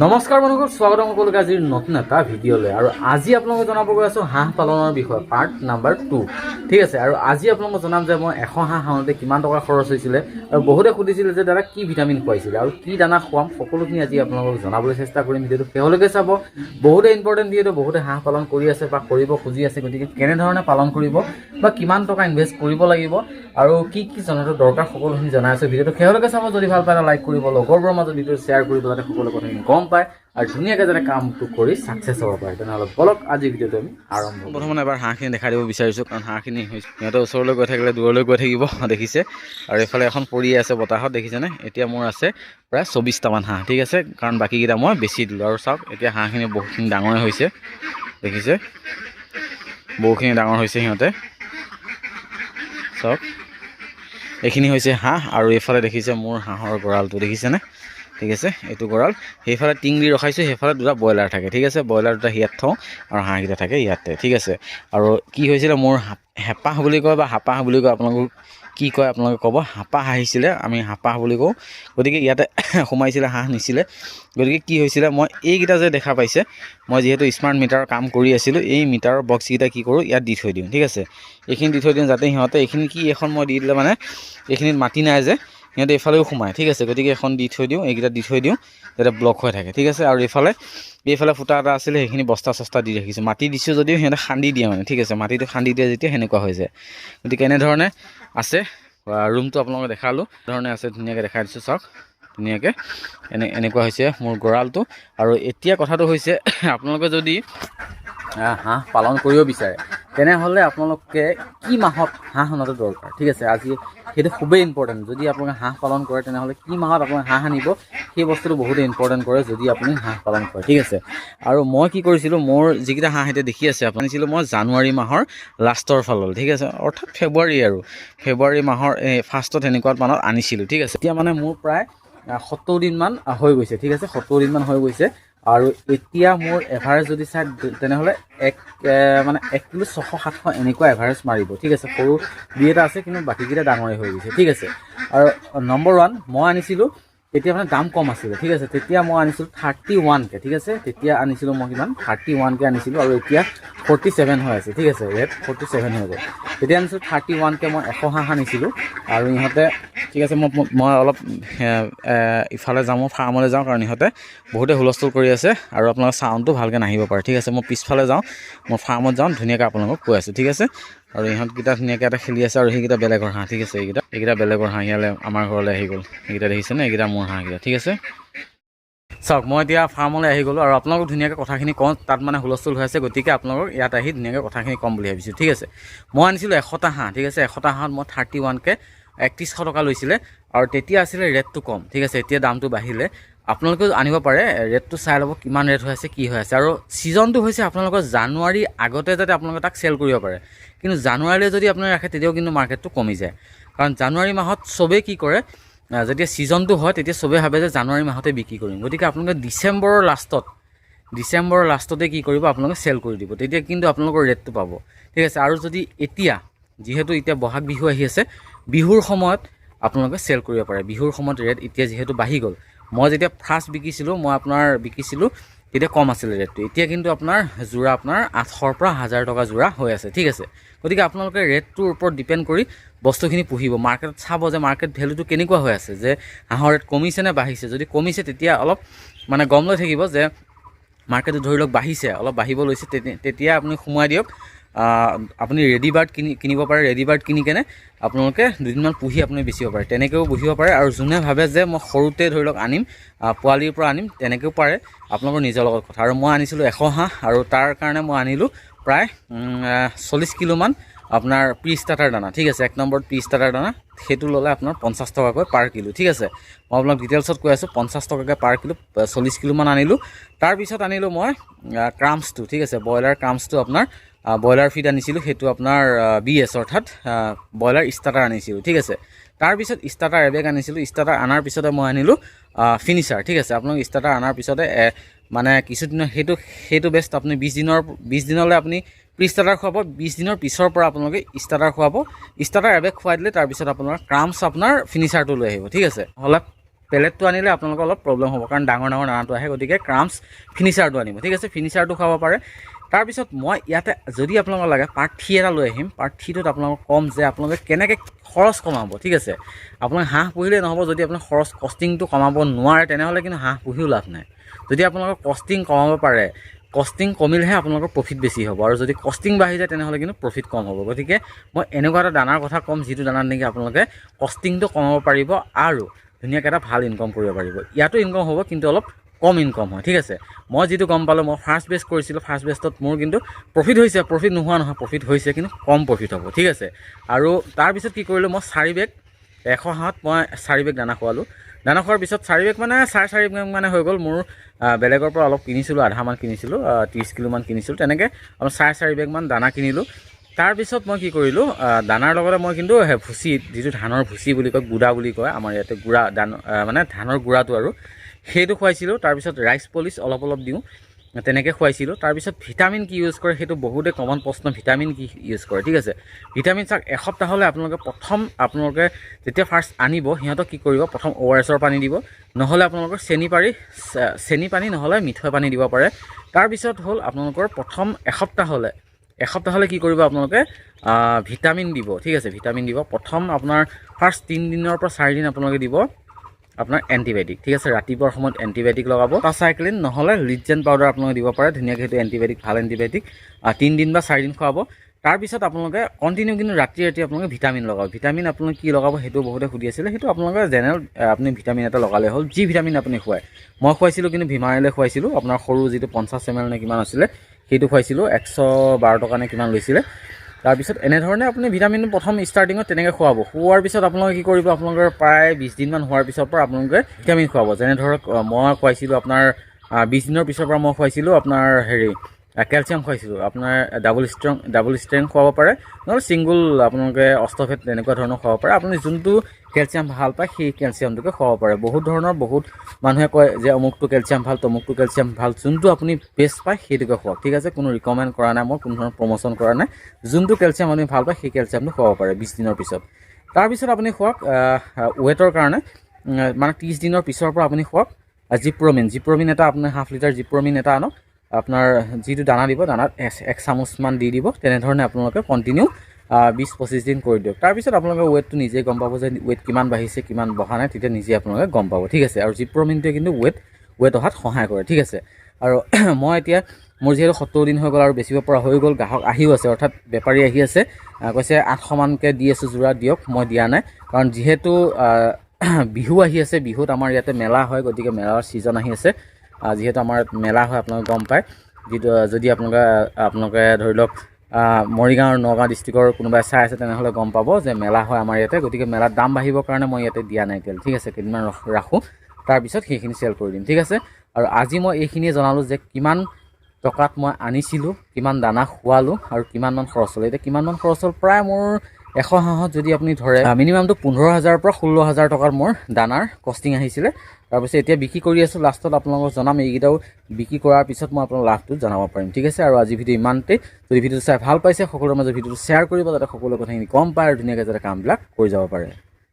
নমস্কাৰ বন্ধুসকল, স্বাগতম সকলোকে আজিৰ নতুন এটা ভিডিঅ'লৈ। আৰু আজি আপোনালোকক জনাব গৈ আছোঁ হাঁহ পালনৰ বিষয়ে পাৰ্ট নাম্বাৰ 2। ঠিক আছে, আৰু আজি আপোনালোকক জনাম যে মই 100 হাঁহ আনোতে কিমান টকা খৰচ হৈছিলে, আৰু বহুতে সুধিছিলে যে দাদা কি ভিটামিন খুৱাইছিলে আৰু কি দানা খুৱাম, সকলোখিনি আজি আপোনালোকক জনাবলৈ চেষ্টা কৰিম। ভিডিঅ'টো শেষলৈকে চাব, বহুতে ইম্পৰ্টেণ্ট ভিডিঅ'টো, বহুতে হাঁহ পালন কৰি আছে বা কৰিব খুজি আছে, গতিকে কেনেধৰণে পালন কৰিব বা কিমান টকা ইনভেষ্ট কৰিব লাগিব আৰু কি কি জনাটো দৰকাৰ সকলোখিনি জনাই আছোঁ। ভিডিঅ'টো শেষলৈকে চাব, যদি ভাল পায় এটা লাইক কৰিব, লগৰবোৰৰ মাজত ভিডিঅ'টো শ্বেয়াৰ কৰিব, যাতে সকলো কথাখিনি গম পায় আৰু ধুনীয়াকৈ যাতে কামটো কৰি ছাকচেছ হ'ব পাৰে। তেনেহ'লে বলক আজি ভিডিঅ'টো আমি আৰম্ভ কৰোঁ। প্ৰথমতে এবাৰ হাঁহখিনি দেখাই দিব বিচাৰিছোঁ, কাৰণ হাঁহখিনি সিহঁতে ওচৰলৈ গৈ থাকিলে দূৰলৈ গৈ থাকিব, দেখিছে। আৰু এইফালে এখন পৰি আছে বতাহত, দেখিছেনে। এতিয়া মোৰ আছে প্ৰায় 24টামান হাঁহ, ঠিক আছে, কাৰণ বাকীকেইটা মই বেছি দিলোঁ। আৰু চাওক এতিয়া হাঁহখিনি বহুতখিনি ডাঙৰে হৈছে, দেখিছে, বহুখিনি ডাঙৰ হৈছে সিহঁতে। চাওক এইখিনি হৈছে হাঁহ, আৰু এইফালে দেখিছে মোৰ হাঁহৰ গঁৰালটো, দেখিছেনে। ঠিক আছে, এইটো গঁৰাল। সেইফালে টিং দি ৰখাইছোঁ, সেইফালে দুটা ব্ৰইলাৰ থাকে, ঠিক আছে। ব্ৰইলাৰ দুটা ইয়াত থওঁ আৰু হাঁহকেইটা থাকে ইয়াতে, ঠিক আছে। আৰু কি হৈছিলে, মোৰ হেঁপাহ বুলি কয় বা হাপাহ বুলি কয়, আপোনালোকক কি কয় আপোনালোকে ক'ব। হাপাহ আহিছিলে, আমি হাপাহ বুলি কওঁ। গতিকে ইয়াতে সোমাইছিলে, হাঁহ নিছিলে। গতিকে কি হৈছিলে, মই এইকেইটা যে দেখা পাইছে, মই যিহেতু স্মাৰ্ট মিটাৰৰ কাম কৰি আছিলোঁ, এই মিটাৰৰ বক্সকেইটা কি কৰোঁ, ইয়াত দি থৈ দিওঁ, ঠিক আছে। এইখিনি দি থৈ দিওঁ যাতে সিহঁতে, এইখিনি কি এখন মই দি দিলে মানে এইখিনিত মাটি নাই যে, সিহঁতে এইফালেও সোমায়, ঠিক আছে। গতিকে এখন দি থৈ দিওঁ, এইকেইটা দি থৈ দিওঁ যাতে ব্লক হৈ থাকে, ঠিক আছে। আৰু এইফালে ফুটা এটা আছিলে, সেইখিনি বস্তা চস্তা দি ৰাখিছোঁ। মাটি দিছোঁ যদিও সিহঁতে খান্দি দিয়ে মানে, ঠিক আছে। মাটিটো খান্দি দিয়ে যেতিয়া সেনেকুৱা হৈ যায়। গতিকে এনেধৰণে আছে ৰুমটো, আপোনালোকে দেখালোঁ ধৰণে আছে, ধুনীয়াকৈ দেখাই দিছোঁ। চাওক ধুনীয়াকৈ এনেকুৱা হৈছে মোৰ গঁৰালটো। আৰু এতিয়া কথাটো হৈছে, আপোনালোকে যদি হাঁহ পালন কৰিব বিচাৰে, তেনেহ'লে আপোনালোকে কি মাহত হাঁহ অনাটো দৰকাৰ, ঠিক আছে। আজি সেইটো খুবেই ইম্পৰ্টেণ্ট। যদি আপোনালোকে হাঁহ পালন কৰে, তেনেহ'লে কি মাহত আপোনালোকে হাঁহ আনিব, সেই বস্তুটো বহুতেই ইম্পৰ্টেণ্ট কৰে যদি আপুনি হাঁহ পালন কৰে, ঠিক আছে। আৰু মই কি কৰিছিলোঁ, মোৰ যিকেইটা হাঁহ এতিয়া দেখি আছে আপুনি, আনিছিলোঁ মই জানুৱাৰী মাহৰ লাষ্টৰ ফাললৈ, ঠিক আছে, অৰ্থাৎ ফেব্ৰুৱাৰী মাহৰ ফাৰ্ষ্টত এনেকুৱাত মানত আনিছিলোঁ, ঠিক আছে। এতিয়া মানে মোৰ প্ৰায় 70 দিনমান হৈ গৈছে, ঠিক আছে, 70 দিনমান হৈ গৈছে। আৰু এতিয়া মোৰ এভাৰেজ যদি চাই, তেনেহ'লে 1 কিলো 600-700 এনেকুৱা এভাৰেজ মাৰিব, ঠিক আছে। সৰু দুই এটা আছে, কিন্তু বাকীকেইটা ডাঙৰে হৈ গৈছে, ঠিক আছে। আৰু নম্বৰ 1 মই আনিছিলোঁ, তেতিয়া মানে দাম কম আছিলে, ঠিক আছে। তেতিয়া মই আনিছিলোঁ 31K, ঠিক আছে। তেতিয়া আনিছিলোঁ মই কিমান, 31K আনিছিলোঁ, আৰু এতিয়া 47 হৈ আছে, ঠিক আছে। ৰেট 47 হৈ যায়। তেতিয়া আনিছিলোঁ 31K, মই 100 হাঁহ আনিছিলোঁ। আৰু ইহঁতে, ঠিক আছে, মই অলপ ইফালে যাওঁ, মই ফাৰ্মলৈ যাওঁ, কাৰণ ইহঁতে বহুতে হুলস্থুল কৰি আছে আৰু আপোনালোকৰ চাউণ্ডটো ভালকৈ নাহিব পাৰে, ঠিক আছে। মই পিছফালে যাওঁ, মই ফাৰ্মত যাওঁ, ধুনীয়াকৈ আপোনালোকক কৈ আছোঁ, ঠিক আছে। আৰু ইহঁতকেইটা ধুনীয়াকৈ এটা খেলি আছে, আৰু সেইকেইটা বেলেগৰ হাঁহ, ঠিক আছে। এইকেইটা বেলেগৰ হাঁহ, ইয়ালৈ আমাৰ ঘৰলৈ আহি গ'ল। এইকেইটা দেখিছেনে, এইকেইটা মোৰ হাঁহকেইটা, ঠিক আছে। চাওক মই এতিয়া ফাৰ্মলৈ আহি গ'লোঁ, আৰু আপোনালোকক ধুনীয়াকৈ কথাখিনি কওঁ, তাত মানে হুলস্থুল হৈ আছে, গতিকে আপোনালোকক ইয়াত আহি ধুনীয়াকৈ কথাখিনি ক'ম বুলি ভাবিছোঁ, ঠিক আছে। মই আনিছিলোঁ 100টা হাঁহ, ঠিক আছে। 100টা হাঁহত মই 31K 3100 টকা লৈছিলে, আৰু তেতিয়া আছিলে ৰেটটো কম, ঠিক আছে। এতিয়া দামটো বাঢ়িলে, আপোনালোকেও আনিব পাৰে, ৰেটটো চাই ল'ব কিমান ৰেট হৈ আছে, কি হৈ আছে। আৰু ছিজনটো হৈছে আপোনালোকৰ জানুৱাৰী আগতে যাতে আপোনালোকে তাক চেল কৰিব পাৰে, কিন্তু জানুৱাৰীলৈ যদি আপুনি ৰাখে, তেতিয়াও কিন্তু মাৰ্কেটটো কমি যায়। কাৰণ জানুৱাৰী মাহত চবেই কি কৰে, যেতিয়া ছিজনটো হয়, তেতিয়া চবেই ভাবে যে জানুৱাৰী মাহতে বিক্ৰী কৰিম। গতিকে আপোনালোকে ডিচেম্বৰৰ লাষ্টতে কি কৰিব, আপোনালোকে চেল কৰি দিব, তেতিয়া কিন্তু আপোনালোকৰ ৰেটটো পাব, ঠিক আছে। আৰু যদি যিহেতু এতিয়া বহাগ বিহু আহি আছে, বিহুৰ সময়ত আপোনালোকে চেল কৰিব পাৰে। বিহুৰ সময়ত ৰেট এতিয়া যিহেতু বাঢ়ি গ'ল, মই যেতিয়া ফাৰ্ষ্ট বিকিছিলোঁ, তেতিয়া কম আছিলে ৰেটটো। এতিয়া কিন্তু আপোনাৰ যোৰা 800ৰ পৰা 1000 টকা যোৰা হৈ আছে, ঠিক আছে। গতিকে আপোনালোকে ৰেটটোৰ ওপৰত ডিপেণ্ড কৰি বস্তুখিনি পুহিব। মাৰ্কেটত চাব যে মাৰ্কেট ভেলুটো কেনেকুৱা হৈ আছে, যে হাঁহৰ ৰেট কমিছে নে বাঢ়িছে। যদি কমিছে, তেতিয়া অলপ গম লৈ থাকিব যে মাৰ্কেটটো ধৰি লওক বাঢ়িছে, অলপ বাঢ়িব লৈছে, তেতিয়া আপুনি সোমোৱাই দিয়ক। আপুনি ৰেডি বাৰ্ড কিনিব পাৰে। ৰেডি বাৰ্ড কিনি কেনে আপোনালোকে দুদিনমান পুহি আপুনি বেচিব পাৰে, তেনেকৈও পুহিব পাৰে। আৰু যোনে ভাবে যে মই সৰুতে ধৰি লওক আনিম, পোৱালিৰ পৰা আনিম, তেনেকৈও পাৰে, আপোনালোকৰ নিজৰ লগত কথা। আৰু মই আনিছিলোঁ 100 হাঁহ, আৰু তাৰ কাৰণে মই আনিলোঁ প্ৰায় 40 কিলোমান আপোনাৰ প্ৰি ষ্টাৰ্টাৰ দানা, ঠিক আছে। 1 নম্বৰত প্ৰি ষ্টাৰ্টাৰ দানা, সেইটো ল'লে আপোনাৰ 50 টকাকৈ পাৰ কিলো, ঠিক আছে। মই আপোনাক ডিটেইলছত কৈ আছোঁ, 50 টকাকৈ পাৰ কিলো 40 কিলোমান আনিলোঁ। তাৰপিছত আনিলোঁ মই ক্ৰাম্পছটো, ঠিক আছে। ব্ৰইলাৰ ক্ৰাম্পছটো আপোনাৰ ব্ৰইলাৰ ফিড আনিছিলোঁ, সেইটো আপোনাৰ BS, অৰ্থাৎ ব্ৰইলাৰ ষ্টাৰ্টাৰ আনিছিলোঁ, ঠিক আছে। তাৰপিছত ষ্টাৰ্টাৰ এবেগ আনিছিলোঁ। ষ্টাৰ্টাৰ অনাৰ পিছতে মই আনিলোঁ ফিনিচাৰ, ঠিক আছে। আপোনাক ষ্টাৰ্টাৰ অনাৰ পিছতে কিছুদিনৰ সেইটো বেষ্ট। আপুনি 20 দিনলৈ আপুনি প্ৰি ষ্টাৰ্টাৰ খুৱাব, 20 দিনৰ পিছৰ পৰা আপোনালোকে ষ্টাৰ্টাৰ খুৱাব। ষ্টাৰ্টাৰ এবেগ খুৱাই দিলে তাৰপিছত আপোনাৰ ক্ৰাম্পছ, আপোনাৰ ফিনিচাৰটো লৈ আহিব, ঠিক আছে। নহ'লে পেলেটটো আনিলে আপোনালোকৰ অলপ প্ৰব্লেম হ'ব, কাৰণ ডাঙৰ দানাটো আহে, গতিকে ক্ৰাম্পছ ফিনিচাৰটো আনিব, ঠিক আছে। ফিনিচাৰটো খাব পাৰে। তাৰপিছত মই ইয়াতে যদি আপোনালোকৰ লাগে পাৰ্ট 3 এটা লৈ আহিম। পাৰ্ট 3টোত আপোনালোকক ক'ম যে আপোনালোকে কেনেকৈ খৰচ কমাব, ঠিক আছে। আপোনালোকে হাঁহ পুহিলে নহ'ব, যদি আপুনি কষ্টিংটো কমাব নোৱাৰে তেনেহ'লে কিন্তু হাঁহ পুহিও লাভ নাই। যদি আপোনালোকৰ কষ্টিং কমাব পাৰে, কষ্টিং কমিলেহে আপোনালোকৰ প্ৰফিট বেছি হ'ব, আৰু যদি কষ্টিং বাঢ়ি যায় তেনেহ'লে কিন্তু প্ৰফিট কম হ'ব। গতিকে মই এনেকুৱা এটা দানাৰ কথা ক'ম যিটো দানাত নেকি আপোনালোকে কষ্টিংটো কমাব পাৰিব আৰু ধুনীয়াকৈ এটা ভাল ইনকম কৰিব পাৰিব। ইয়াতো ইনকম হ'ব কিন্তু অলপ কম ইনকম হয়, ঠিক আছে। মই যিটো গম পালোঁ, মই ফাৰ্ষ্ট বেচ কৰিছিলোঁ, ফাৰ্ষ্ট বেচটোত মোৰ কিন্তু প্ৰফিট হৈছে, প্ৰফিট নোহোৱা নহয়, প্ৰফিট হৈছে কিন্তু কম প্ৰফিট হ'ব, ঠিক আছে। আৰু তাৰপিছত কি কৰিলোঁ, মই 4 বেগ 100 হাঁহত মই 4 বেগ দানা খোৱালোঁ। দানা খোৱাৰ পিছত 4 বেগ মানে 4.5 বেগ মানে হৈ গ'ল মোৰ। বেলেগৰ পৰা অলপ কিনিছিলোঁ, আধামান কিনিছিলোঁ, 30 কিলোমান কিনিছিলোঁ, তেনেকৈ অলপ 4.5 বেগমান দানা কিনিলোঁ। তাৰপিছত মই কি কৰিলোঁ, দানাৰ লগতে মই কিন্তু ভুচি, যিটো ধানৰ ভুচি বুলি কয়, গুড়া বুলি কয় আমাৰ ইয়াতে, গুড়া মানে ধানৰ গুড়াটো আৰু সেইটো খুৱাইছিলোঁ। তাৰপিছত ৰাইচ পলিচ অলপ অলপ দিওঁ, তেনেকৈ খুৱাইছিলোঁ। তাৰপিছত ভিটামিন কি ইউজ কৰে, সেইটো বহুতে কমন প্ৰশ্ন, ভিটামিন কি ইউজ কৰে, ঠিক আছে। ভিটামিন চাওক, এসপ্তাহলৈ আপোনালোকে যেতিয়া ফাৰ্ষ্ট আনিব, সিহঁতক কি কৰিব, প্ৰথম ORSৰ পানী দিব, নহ'লে আপোনালোকৰ চেনি পানী নহ'লে মিঠৈ পানী দিব পাৰে। তাৰপিছত হ'ল আপোনালোকৰ প্ৰথম এসপ্তাহলৈ কি কৰিব, আপোনালোকে ভিটামিন দিব, ঠিক আছে। ভিটামিন দিব প্ৰথম আপোনাৰ ফাৰ্ষ্ট 3 দিনৰ পৰা 4 দিন আপোনালোকে দিব আপোনাৰ এণ্টিবায়'টিক, ঠিক আছে। ৰাতিপুৱাৰ সময়ত এণ্টিবায়'টিক লগাব, চাইক্লিন নহ'লে লিডজেন পাউডাৰ আপোনালোকে দিব পাৰে, ধুনীয়াকৈ সেইটো এণ্টিবায়'টিক, ভাল এণ্টিবায়'টিক 3 দিন বা 4 দিন খুৱাব। তাৰপিছত আপোনালোকে কণ্টিনিউ কিন্তু ৰাতি আপোনালোকে ভিটামিন লগাব। ভিটামিন আপোনালোকে কি লগাব সেইটো বহুতে সুধি আছিলে, সেইটো আপোনালোকে জেনেৰেল আপুনি ভিটামিন এটা লগালে হ'ল, যি ভিটামিন আপুনি খুৱায়। মই খুৱাইছিলোঁ কিন্তু ভিমাৰেলে খুৱাইছিলোঁ, আপোনাৰ সৰু যিটো 50 ml নে কিমান আছিলে সেইটো খুৱাইছিলোঁ, 112 টকা নে কিমান লৈছিলে। তাৰপিছত এনেধৰণে আপুনি ভিটামিনটো প্ৰথম ষ্টাৰ্টিঙত তেনেকৈ খুৱাব। খোৱাৰ পিছত আপোনালোকে কি কৰিব, আপোনালোকৰ প্ৰায় 20 দিনমান হোৱাৰ পিছৰ পৰা আপোনালোকে ভিটামিন খুৱাব। যেনে ধৰক মই খুৱাইছিলোঁ আপোনাৰ 20 দিনৰ পিছৰ পৰা মই খুৱাইছিলোঁ আপোনাৰ কেলছিয়াম খুৱাইছিলোঁ, আপোনাৰ ডাবল ষ্ট্ৰেং খুৱাব পাৰে, নহ'লে ছিংগুল আপোনালোকে অষ্টফেট তেনেকুৱা ধৰণৰ খুৱাব পাৰে। আপুনি যোনটো কেলছিয়াম ভাল পায় সেই কেলছিয়ামটোকে খুৱাব পাৰে। বহুত মানুহে কয় যে অমুকটো কেলছিয়াম ভাল, তমুকটো কেলছিয়াম ভাল, যোনটো আপুনি বেষ্ট পায় সেইটোকে খুৱাওক, ঠিক আছে। কোনো ৰিকমেণ্ড কৰা নাই, মই কোনো ধৰণৰ প্ৰমোশ্যন কৰা নাই। যোনটো কেলছিয়াম আপুনি ভাল পায় সেই কেলছিয়ামটো খুৱাব পাৰে 20 দিনৰ পিছত। তাৰপিছত আপুনি খুৱাওক ৱেটৰ কাৰণে, মানে 30 দিনৰ পিছৰ পৰা আপুনি খুৱাওক জিপ্ৰমিন এটা, আপোনাৰ ½ লিটাৰ জিপ্ৰমিন এটা আনক, আপোনাৰ যিটো দানা দিব, দানাত 1 চামুচমান দি দিব। তেনেধৰণে আপোনালোকে কণ্টিনিউ 20-25 দিন কৰি দিয়ক। তাৰপিছত আপোনালোকে ৱেটটো নিজে গম পাব যে ৱেট কিমান বাঢ়িছে, কিমান বঢ়া নাই, তেতিয়া নিজে আপোনালোকে গম পাব, ঠিক আছে। আৰু জিপ্ৰমিনটোৱে কিন্তু ৱেট অহাত সহায় কৰে, ঠিক আছে। আৰু মই এতিয়া মোৰ যিহেতু 70 দিন হৈ গ'ল আৰু বেচিব পৰা হৈ গ'ল, গ্ৰাহক আহিও আছে, অৰ্থাৎ বেপাৰী আহি আছে, কৈছে 800 মানকৈ দি আছোঁ যোৰা, দিয়ক। মই দিয়া নাই, কাৰণ যিহেতু বিহু আহি আছে, বিহুত আমাৰ ইয়াতে মেলা হয়, গতিকে মেলাৰ ছিজন আহি আছে। যিহেতু আমাৰ মেলা হয়, আপোনালোকে গম পায়, যদি আপোনালোকে ধৰি লওক মৰিগাঁও আৰু নগাঁও ডিষ্ট্ৰিক্টৰ কোনোবাই চাই আছে তেনেহ'লে গম পাব যে মেলা হয় আমাৰ ইয়াতে। গতিকে মেলাত দাম বাঢ়িবৰ কাৰণে মই ইয়াতে দিয়া নাই তেল, ঠিক আছে। কেইদিনমান ৰাখোঁ, তাৰপিছত সেইখিনি চেল কৰি দিম, ঠিক আছে। আৰু আজি মই এইখিনিয়ে জনালোঁ যে কিমান টকাত মই আনিছিলোঁ, কিমান দানা খোৱালোঁ আৰু কিমানমান খৰচ হ'ল। এতিয়া কিমানমান খৰচ হ'ল, প্ৰায় মোৰ 100 হাঁহত যদি আপুনি ধৰে মিনিমামটো 15,000 পৰা 16,000 টকাৰ মোৰ দানাৰ কষ্টিং আহিছিলে। তাৰপিছত এতিয়া বিক্ৰী কৰি আছোঁ, লাষ্টত আপোনালোকক জনাম, এইকেইটাও বিক্ৰী কৰাৰ পিছত মই আপোনাক লাভটো জনাব পাৰিম, ঠিক আছে। আৰু আজি ভিডিঅ' ইমানতেই। যদি ভিডিঅ'টো চাই ভাল পাইছে, সকলোৰে মাজত ভিডিঅ'টো শ্বেয়াৰ কৰিব, যাতে সকলো কথাখিনি গম পায় আৰু ধুনীয়াকৈ যাতে কামবিলাক কৰি যাব পাৰে।